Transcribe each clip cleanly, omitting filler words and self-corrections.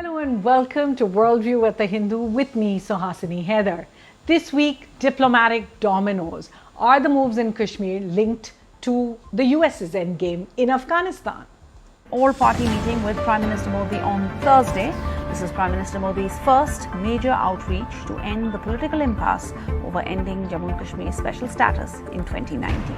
Hello and welcome to Worldview at the Hindu with me, Suhasini Haidar. This week, diplomatic dominoes. Are the moves in Kashmir linked to the US's endgame in Afghanistan? All-party meeting with Prime Minister Modi on Thursday. This is Prime Minister Modi's first major outreach to end the political impasse over ending Jammu and Kashmir's special status in 2019.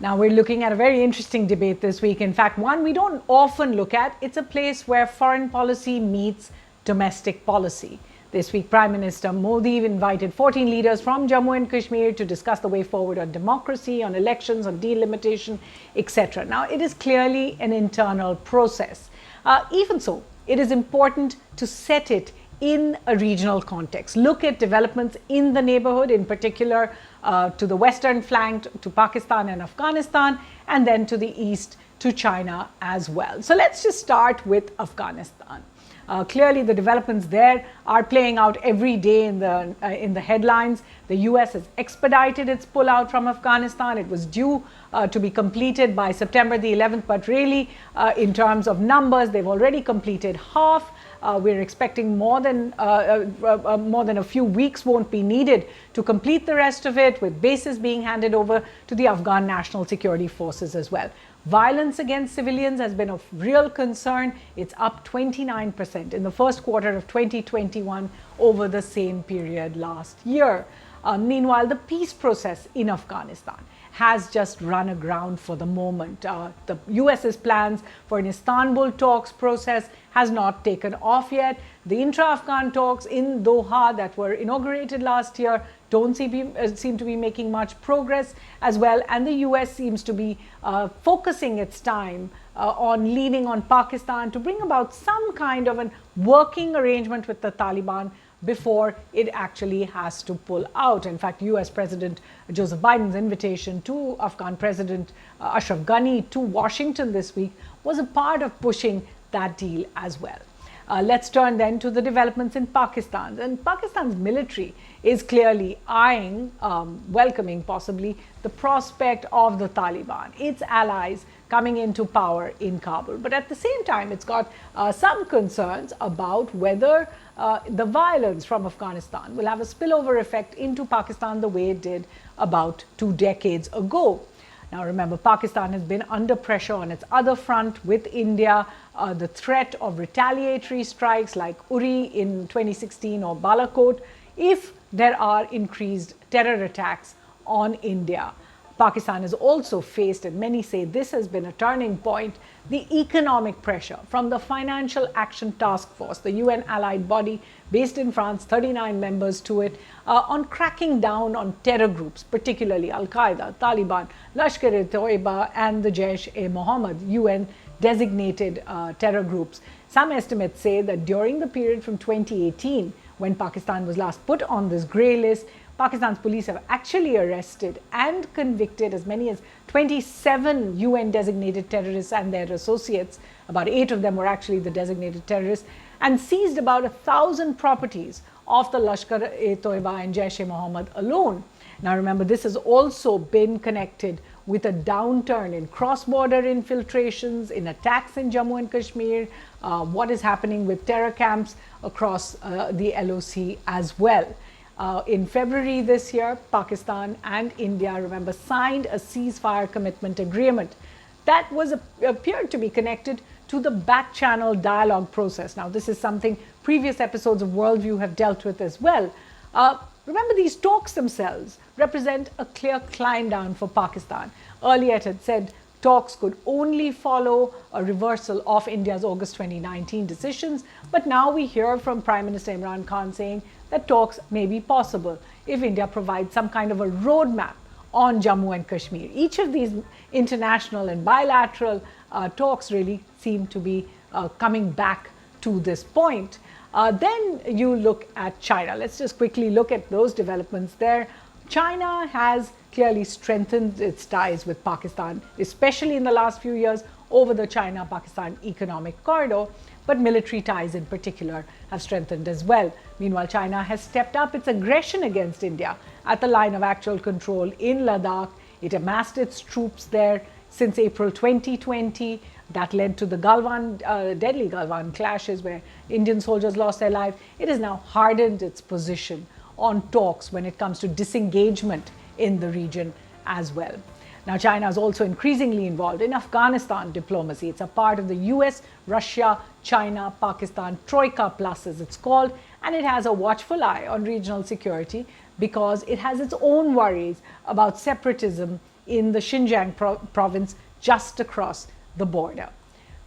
Now we're looking at a very interesting debate this week. In fact, one we don't often look at. It's a place where foreign policy meets domestic policy. This week, Prime Minister Modi invited 14 leaders from Jammu and Kashmir to discuss the way forward on democracy, on elections, on delimitation, etc. Now, it is clearly an internal process. Even so, it is important to set it in a regional context. Look at developments in the neighborhood, in particular to the western flank, to Pakistan and Afghanistan, and then to the east to China as well. So let's just start with Afghanistan. Clearly, the developments there are playing out every day in the headlines. The US has expedited its pullout from Afghanistan. It was due to be completed by September the 11th, but really, in terms of numbers, they've already completed half. We're expecting more than a few weeks won't be needed to complete the rest of it, with bases being handed over to the Afghan National Security Forces as well. Violence against civilians has been of real concern. It's up 29% in the first quarter of 2021 over the same period last year. Meanwhile, the peace process in Afghanistan has just run aground for the moment. The US's plans for an Istanbul talks process has not taken off yet. The intra-Afghan talks in Doha that were inaugurated last year don't seem to be making much progress as well. And the US seems to be focusing its time on leaning on Pakistan to bring about some kind of a working arrangement with the Taliban before it actually has to pull out. In fact, US President Joseph Biden's invitation to Afghan President Ashraf Ghani to Washington this week was a part of pushing that deal as well. Let's turn then to the developments in Pakistan. And Pakistan's military is clearly eyeing, welcoming possibly, the prospect of the Taliban, its allies coming into power in Kabul. But at the same time, it's got some concerns about whether the violence from Afghanistan will have a spillover effect into Pakistan the way it did about 2 decades ago. Now, remember, Pakistan has been under pressure on its other front with India. The threat of retaliatory strikes like Uri in 2016 or Balakot, if there are increased terror attacks on India. Pakistan has also faced, and many say this has been a turning point, the economic pressure from the Financial Action Task Force, the UN allied body based in France, 39 members to it, on cracking down on terror groups, particularly Al-Qaeda, Taliban, Lashkar-e-Toiba, and the Jaish-e-Mohammed, UN designated terror groups. Some estimates say that during the period from 2018, when Pakistan was last put on this grey list, Pakistan's police have actually arrested and convicted as many as 27 UN designated terrorists and their associates. About 8 of them were actually the designated terrorists, and seized about 1,000 properties of the Lashkar-e-Toiba and Jaish-e-Mohammed alone. Now remember, this has also been connected with a downturn in cross-border infiltrations, in attacks in Jammu and Kashmir, what is happening with terror camps across the LOC as well. In February this year, Pakistan and India, remember, signed a ceasefire commitment agreement that appeared to be connected to the back-channel dialogue process. Now, this is something previous episodes of Worldview have dealt with as well. Remember, these talks themselves represent a clear climb down for Pakistan. Earlier, it had said talks could only follow a reversal of India's August 2019 decisions. But now we hear from Prime Minister Imran Khan saying that talks may be possible if India provides some kind of a roadmap on Jammu and Kashmir. Each of these international and bilateral talks really seem to be coming back to this point. Then you look at China. Let's just quickly look at those developments there. China has clearly strengthened its ties with Pakistan, especially in the last few years over the China-Pakistan economic corridor, but military ties in particular have strengthened as well. Meanwhile, China has stepped up its aggression against India at the line of actual control in Ladakh. It amassed its troops there since April 2020. That led to the Galwan, deadly Galwan clashes where Indian soldiers lost their lives. It has now hardened its position on talks when it comes to disengagement in the region as well. Now, China is also increasingly involved in Afghanistan diplomacy. It's a part of the US, Russia, China, Pakistan Troika Plus, as it's called, and it has a watchful eye on regional security because it has its own worries about separatism in the Xinjiang province just across the border.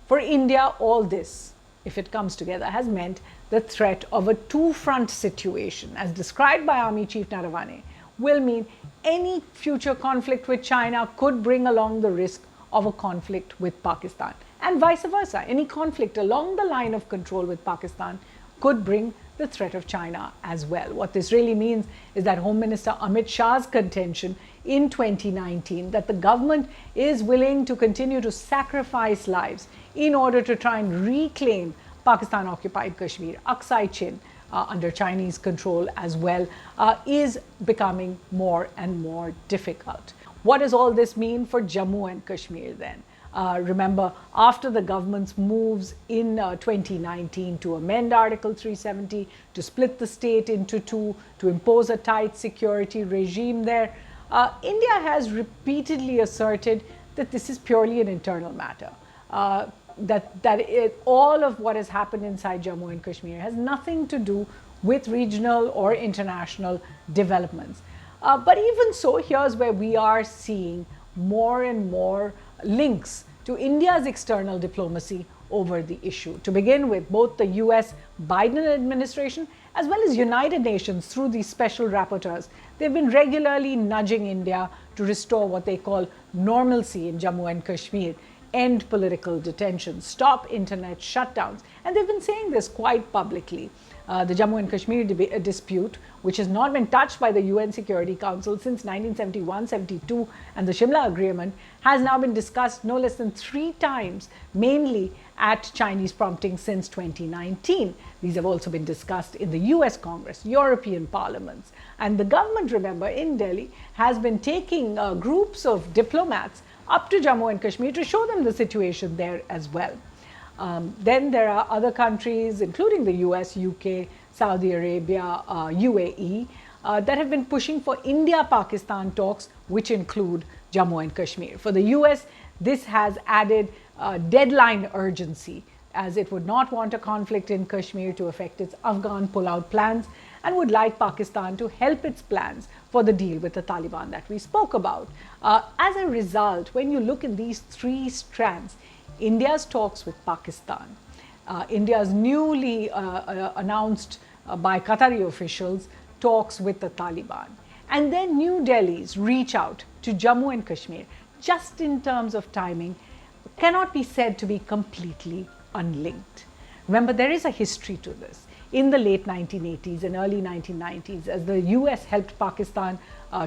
For India, all this, if it comes together, has meant the threat of a two-front situation, as described by Army Chief Narawane, will mean any future conflict with China could bring along the risk of a conflict with Pakistan, and vice versa. Any conflict along the line of control with Pakistan could bring the threat of China as well. What this really means is that Home Minister Amit Shah's contention in 2019 that the government is willing to continue to sacrifice lives in order to try and reclaim Pakistan-occupied Kashmir, Aksai Chin, under Chinese control as well, is becoming more and more difficult. What does all this mean for Jammu and Kashmir then? Remember, after the government's moves in 2019 to amend Article 370, to split the state into two, to impose a tight security regime there, India has repeatedly asserted that this is purely an internal matter. All of what has happened inside Jammu and Kashmir has nothing to do with regional or international developments. But even so, here's where we are seeing more and more links to India's external diplomacy over the issue. To begin with, both the US Biden administration as well as United Nations through these special rapporteurs, they've been regularly nudging India to restore what they call normalcy in Jammu and Kashmir, end political detention, stop internet shutdowns. And they've been saying this quite publicly. The Jammu and Kashmir dispute, which has not been touched by the UN Security Council since 1971-72 and the Shimla Agreement, has now been discussed no less than 3 times, mainly at Chinese prompting since 2019. These have also been discussed in the US Congress, European parliaments. And the government, remember, in Delhi has been taking groups of diplomats up to Jammu and Kashmir to show them the situation there as well. Then there are other countries, including the US, UK, Saudi Arabia, UAE, that have been pushing for India-Pakistan talks, which include Jammu and Kashmir. For the US, this has added deadline urgency, as it would not want a conflict in Kashmir to affect its Afghan pullout plans and would like Pakistan to help its plans for the deal with the Taliban that we spoke about. As a result, when you look in these 3 strands, India's talks with Pakistan, India's newly announced by Qatari officials talks with the Taliban, and then New Delhi's reach out to Jammu and Kashmir, just in terms of timing, cannot be said to be completely unlinked. Remember, there is a history to this. In the late 1980s and early 1990s, as the US helped Pakistan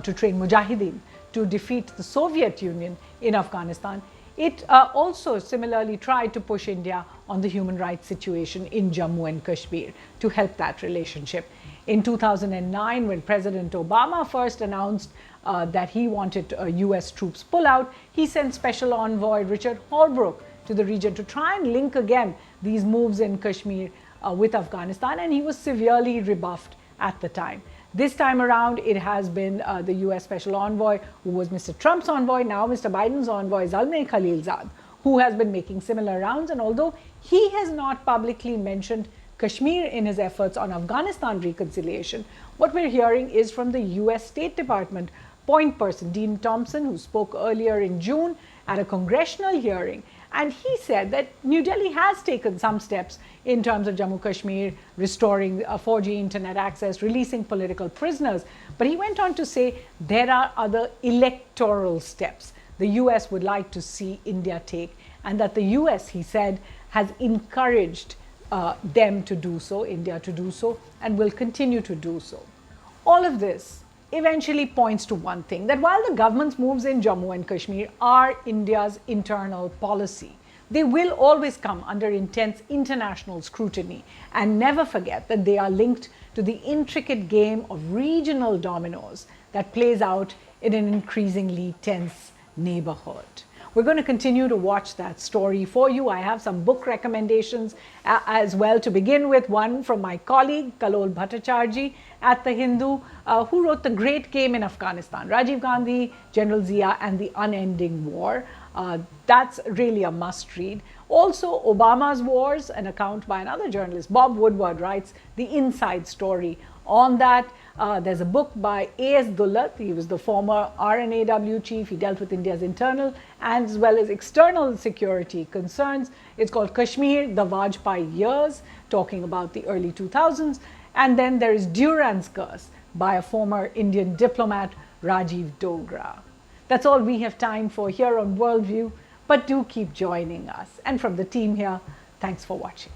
to train Mujahideen to defeat the Soviet Union in Afghanistan, it also similarly tried to push India on the human rights situation in Jammu and Kashmir to help that relationship. In 2009, when President Obama first announced that he wanted US troops pull out, he sent Special Envoy Richard Holbrooke to the region to try and link again these moves in Kashmir with Afghanistan, and he was severely rebuffed at the time. This time around, it has been the US Special Envoy, who was Mr. Trump's envoy, now Mr. Biden's envoy, Zalmay Khalilzad, who has been making similar rounds. And although he has not publicly mentioned Kashmir in his efforts on Afghanistan reconciliation, what we're hearing is from the US State Department point person, Dean Thompson, who spoke earlier in June at a congressional hearing. And he said that New Delhi has taken some steps in terms of Jammu Kashmir, restoring 4G internet access, releasing political prisoners. But he went on to say there are other electoral steps the US would like to see India take, and that the US, he said, has encouraged them to do so, India to do so, and will continue to do so. All of this eventually points to one thing, that while the government's moves in Jammu and Kashmir are India's internal policy, they will always come under intense international scrutiny, and never forget that they are linked to the intricate game of regional dominoes that plays out in an increasingly tense neighborhood. We're going to continue to watch that story for you. I have some book recommendations as well. To begin with, one from my colleague Kallol Bhattacharjee at The Hindu, who wrote The Great Game in Afghanistan, Rajiv Gandhi, General Zia and the Unending War. That's really a must read. Also, Obama's Wars, an account by another journalist, Bob Woodward, writes the inside story on that. There's a book by A.S. Dullat. He was the former RNAW chief. He dealt with India's internal as well as external security concerns. It's called Kashmir, the Vajpayee Years, talking about the early 2000s. And then there is Durand's Curse by a former Indian diplomat, Rajiv Dogra. That's all we have time for here on Worldview, but do keep joining us. And from the team here, thanks for watching.